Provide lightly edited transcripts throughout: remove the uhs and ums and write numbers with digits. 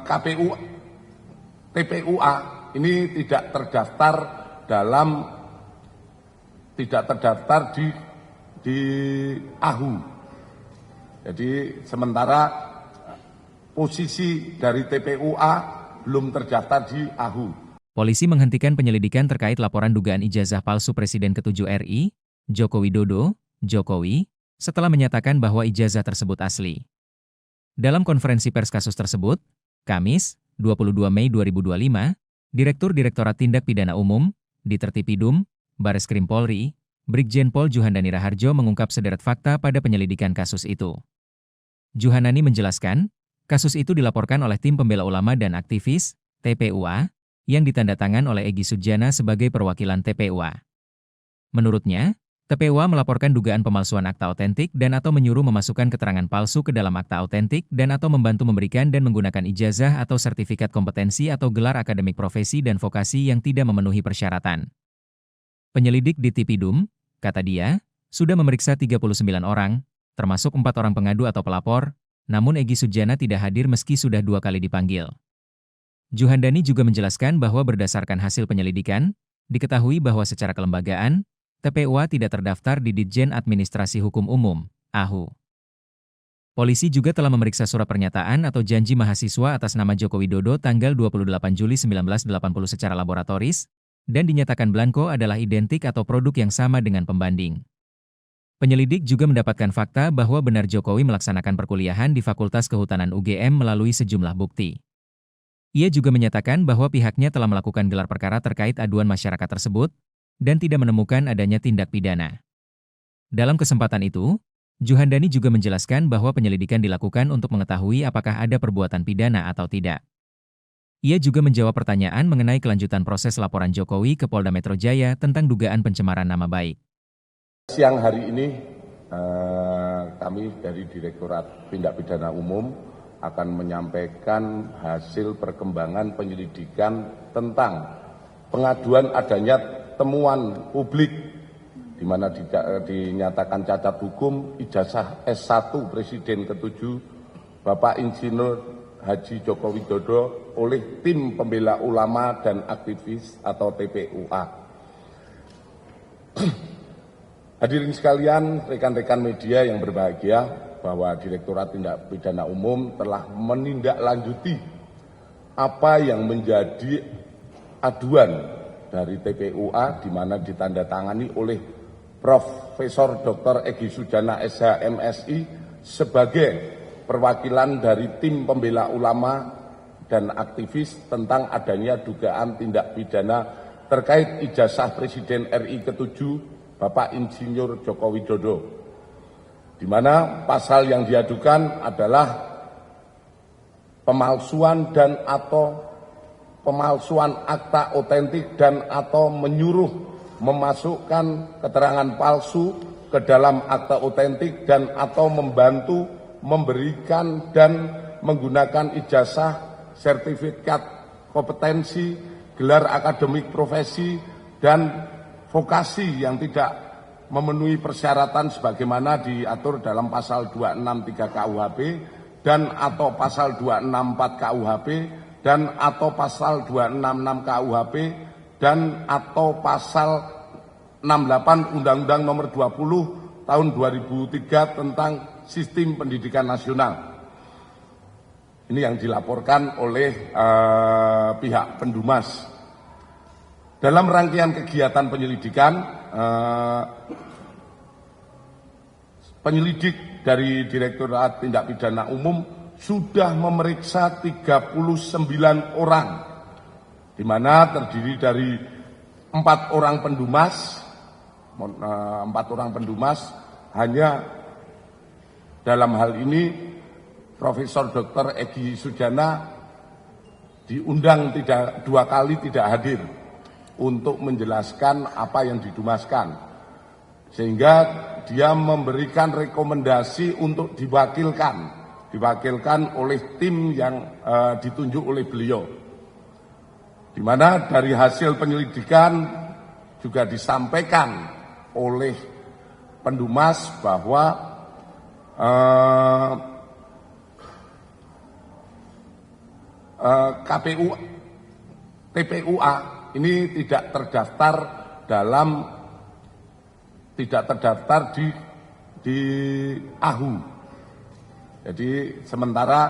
KPU TPUA ini tidak terdaftar di AHU. Jadi sementara posisi dari TPUA belum terdaftar di AHU. Polisi menghentikan penyelidikan terkait laporan dugaan ijazah palsu Presiden ke-7 RI, Joko Widodo, Jokowi, setelah menyatakan bahwa ijazah tersebut asli. Dalam konferensi pers kasus tersebut, Kamis, 22 Mei 2025, Direktur Direktorat Tindak Pidana Umum, Ditertipidum, Bareskrim Polri, Brigjen Pol Juhandani Raharjo mengungkap sederet fakta pada penyelidikan kasus itu. Juhandani menjelaskan, kasus itu dilaporkan oleh Tim Pembela Ulama dan Aktivis, TPUA, yang ditandatangan oleh Egy Sujana sebagai perwakilan TPUA. Menurutnya, TPUA melaporkan dugaan pemalsuan akta otentik dan atau menyuruh memasukkan keterangan palsu ke dalam akta otentik dan atau membantu memberikan dan menggunakan ijazah atau sertifikat kompetensi atau gelar akademik profesi dan vokasi yang tidak memenuhi persyaratan. Penyelidik di Tipidum, kata dia, sudah memeriksa 39 orang, termasuk 4 orang pengadu atau pelapor, namun Egy Sujana tidak hadir meski sudah 2 kali dipanggil. Juhandani juga menjelaskan bahwa berdasarkan hasil penyelidikan, diketahui bahwa secara kelembagaan, TPUA tidak terdaftar di Ditjen Administrasi Hukum Umum, AHU. Polisi juga telah memeriksa surat pernyataan atau janji mahasiswa atas nama Joko Widodo tanggal 28 Juli 1980 secara laboratoris, dan dinyatakan blanko adalah identik atau produk yang sama dengan pembanding. Penyelidik juga mendapatkan fakta bahwa benar Jokowi melaksanakan perkuliahan di Fakultas Kehutanan UGM melalui sejumlah bukti. Ia juga menyatakan bahwa pihaknya telah melakukan gelar perkara terkait aduan masyarakat tersebut dan tidak menemukan adanya tindak pidana. Dalam kesempatan itu, Juhandani juga menjelaskan bahwa penyelidikan dilakukan untuk mengetahui apakah ada perbuatan pidana atau tidak. Ia juga menjawab pertanyaan mengenai kelanjutan proses laporan Jokowi ke Polda Metro Jaya tentang dugaan pencemaran nama baik. Siang hari ini, kami dari Direktorat Tindak Pidana Umum akan menyampaikan hasil perkembangan penyelidikan tentang pengaduan adanya temuan publik di mana dinyatakan cacat hukum ijazah S1 Presiden ke-7 Bapak Insinyur Haji Joko Widodo oleh Tim Pembela Ulama dan Aktivis atau TPUA. Hadirin sekalian, rekan-rekan media yang berbahagia, bahwa Direktorat Tindak Pidana Umum telah menindaklanjuti apa yang menjadi aduan dari TPUA di mana ditandatangani oleh Profesor Dr. Egy Sujana SH MSI sebagai perwakilan dari Tim Pembela Ulama dan Aktivis tentang adanya dugaan tindak pidana terkait ijazah Presiden RI ke-7 Bapak Insinyur Joko Widodo, di mana pasal yang diadukan adalah pemalsuan dan atau pemalsuan akta otentik dan atau menyuruh memasukkan keterangan palsu ke dalam akta otentik dan atau membantu memberikan dan menggunakan ijazah, sertifikat kompetensi, gelar akademik profesi, dan vokasi yang tidak memenuhi persyaratan sebagaimana diatur dalam pasal 263 KUHP dan atau pasal 264 KUHP dan atau pasal 266 KUHP dan atau pasal 68 Undang-Undang Nomor 20 Tahun 2003 tentang Sistem Pendidikan Nasional. Ini yang dilaporkan oleh pihak Pendumas. Dalam rangkaian kegiatan penyelidikan, penyelidik dari Direktorat Tindak Pidana Umum sudah memeriksa 39 orang, di mana terdiri dari 4 orang pendumas, hanya dalam hal ini Profesor Dr. Egy Sujana diundang 2 kali tidak hadir untuk menjelaskan apa yang didumaskan, sehingga dia memberikan rekomendasi untuk diwakilkan oleh tim yang ditunjuk oleh beliau, di mana dari hasil penyelidikan juga disampaikan oleh Pendumas bahwa KPU TPUA ini tidak terdaftar di AHU. Jadi sementara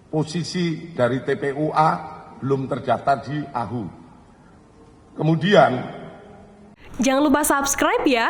posisi dari TPUA belum terdaftar di AHU. Kemudian jangan lupa subscribe ya.